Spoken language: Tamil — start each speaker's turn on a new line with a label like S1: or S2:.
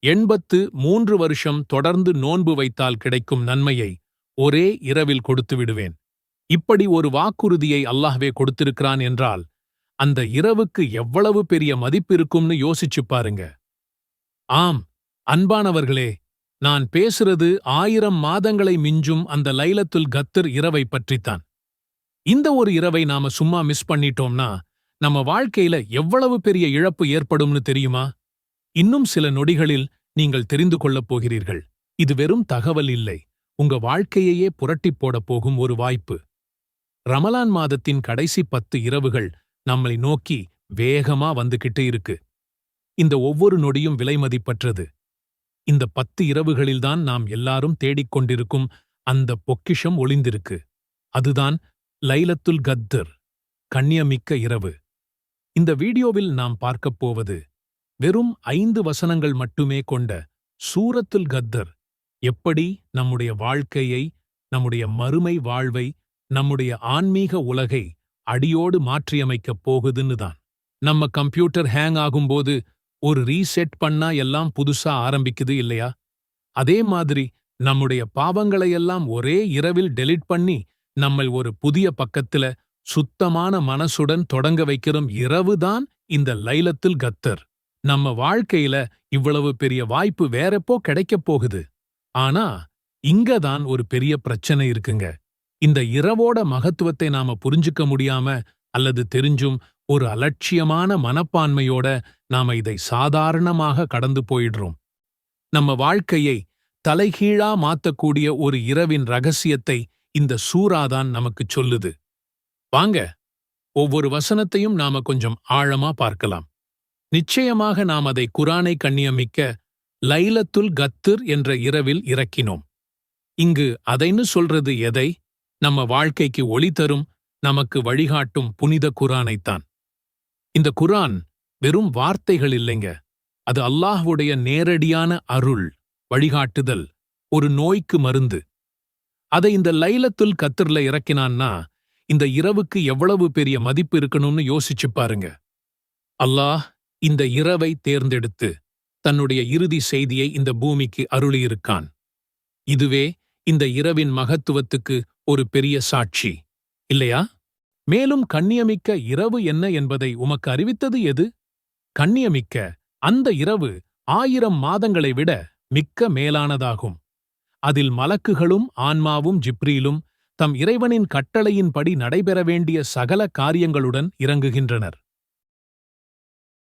S1: 83 வருஷம் தொடர்ந்து நோன்பு வைத்தால் கிடைக்கும் நன்மையை ஒரே இரவில் கொடுத்து விடுவேன். இப்படி ஒரு வாக்குறுதியை அல்லாஹ்வே கொடுத்திருக்கிறான் என்றால் அந்த இரவுக்கு எவ்வளவு பெரிய மதிப்பு இருக்கும்னு யோசிச்சுப் பாருங்க. ஆம், அன்பானவர்களே, நான் பேசுறது 1000 மாதங்களை மிஞ்சும் அந்த லைலத்துல் கத்ர் இரவை பற்றித்தான். இந்த ஒரு இரவை நாம சும்மா மிஸ் பண்ணிட்டோம்னா நம்ம வாழ்க்கையில எவ்வளவு பெரிய இழப்பு ஏற்படும்னு தெரியுமா? இன்னும் சில நொடிகளில் நீங்கள் தெரிந்து கொள்ளப் போகிறீர்கள். இது வெறும் தகவல் இல்லை, உங்க வாழ்க்கையையே புரட்டிப் போடப் போகும் ஒரு வாய்ப்பு. ரமலான் மாதத்தின் கடைசி 10 இரவுகள் நம்மை நோக்கி வேகமா வந்துகிட்டு இருக்கு. இந்த ஒவ்வொரு நொடியும் விலைமதிப்பற்றது. இந்த 10 இரவுகளில்தான் நாம் எல்லாரும் தேடிக்கொண்டிருக்கும் அந்த பொக்கிஷம் ஒளிந்திருக்கு. அதுதான் லைலத்துல் கத்ர், கண்ணியமிக்க இரவு. இந்த வீடியோவில் நாம் பார்க்கப் போவது வெறும் 5 வசனங்கள் மட்டுமே கொண்ட சூரத்துல் கத்ர் எப்படி நம்முடைய வாழ்க்கையை, நம்முடைய மறுமை வாழ்வை, நம்முடைய ஆன்மீக உலகை அடியோடு மாற்றியமைக்கப் போகுதுன்னு தான். நம்ம கம்ப்யூட்டர் ஹேங் ஆகும்போது ஒரு ரீசெட் பண்ணா எல்லாம் புதுசா ஆரம்பிக்குது இல்லையா? அதே மாதிரி நம்முடைய பாவங்களையெல்லாம் ஒரே இரவில் டெலிட் பண்ணி நம்மை ஒரு புதிய பக்கத்துல சுத்தமான மனசுடன் தொடங்க வைக்கிறோம் இரவுதான் இந்த லைலத்துல் கத்ர். நம்ம வாழ்க்கையில இவ்வளவு பெரிய வாய்ப்பு வேறெப்போ கிடைக்கப் போகுது. ஆனா இங்கதான் ஒரு பெரிய பிரச்சனை இருக்குங்க. இந்த இரவோட மகத்துவத்தை நாம புரிஞ்சுக்க முடியாம அல்லது தெரிஞ்சும் ஒரு அலட்சியமான மனப்பான்மையோட நாம இதை சாதாரணமாக கடந்து போயிடுறோம். நம்ம வாழ்க்கையை தலைகீழா மாத்தக்கூடிய ஒரு இரவின் ரகசியத்தை இந்த சூறாதான் நமக்குச் சொல்லுது. வாங்க, ஒவ்வொரு வசனத்தையும் நாம கொஞ்சம் ஆழமா பார்க்கலாம். நிச்சயமாக நாம் அதை குர்ஆனை கண்ணியமிக்க லைலத்துல் கத்ர் என்ற இரவில் இறக்கினோம். இங்கு அதைன்னு சொல்றது எதை? நம்ம வாழ்க்கைக்கு ஒளி தரும், நமக்கு வழிகாட்டும் புனித குர்ஆனைத்தான். இந்த குர்ஆன் வெறும் வார்த்தைகள் இல்லைங்க. அது அல்லாஹ்வுடைய நேரடியான அருள், வழிகாட்டுதல், ஒரு நோய்க்கு மருந்து. அதை இந்த லைலத்துல் கத்ர்ல இறக்கினான்னா இந்த இரவுக்கு எவ்வளவு பெரிய மதிப்பு இருக்கணும்னு யோசிச்சு பாருங்க. அல்லாஹ் இந்த இரவை தேர்ந்தெடுத்து தன்னுடைய இறுதி செய்தியை இந்த பூமிக்கு அருளியிருக்கான். இதுவே இந்த இரவின் மகத்துவத்துக்கு ஒரு பெரிய சாட்சி இல்லையா? மேலும் கண்ணியமிக்க இரவு என்ன என்பதை உமக்கு அறிவித்தது எது? கண்ணியமிக்க அந்த இரவு 1000 மாதங்களை விட மிக்க மேலானதாகும். அதில் மலக்குகளும் ஆன்மாவும் ஜிப்ரீலும் தம் இறைவனின் கட்டளையின்படி நடைபெற வேண்டிய சகல காரியங்களுடன் இறங்குகின்றனர்.